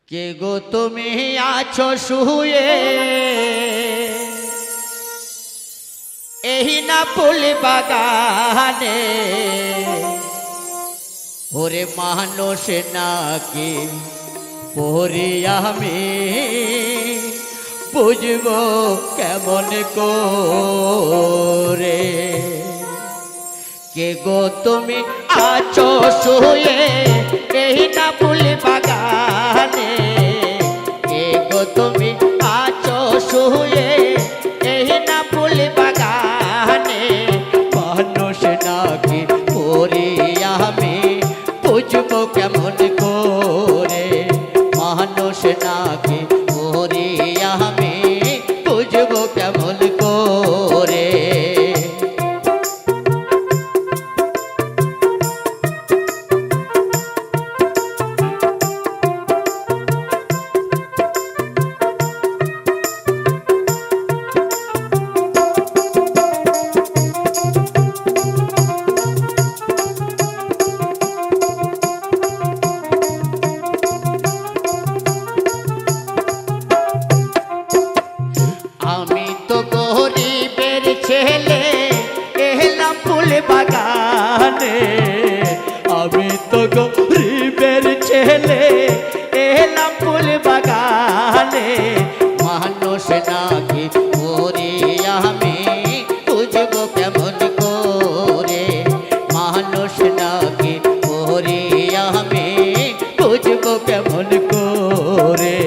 কে গো তুমি আছো শুয়ে এই না ফুল বাগানে, ওরে মানুষ নাকি পরি আমি বুঝবো কেমন করে। কে গো তুমি আছো শুয়ে এই না ফুল বাগানে, কে গো তুমি আছো শুয়ে এই না ফুল বাগানে, মানুষ নাকি পরি আমি বুঝবো কেমন করে, মানুষ নাকি পরি আমি বুঝবো কেমন করে। আমি তো গরিবের ছেলে এলাম ফুল বাগানে, আমি তো গরিবের ছেলে এলাম ফুল বাগানে, মানুষ নাকি পরি আমি বুঝবো কেমন করে, মানুষ নাকি পরি আমি বুঝবো কেমন করে।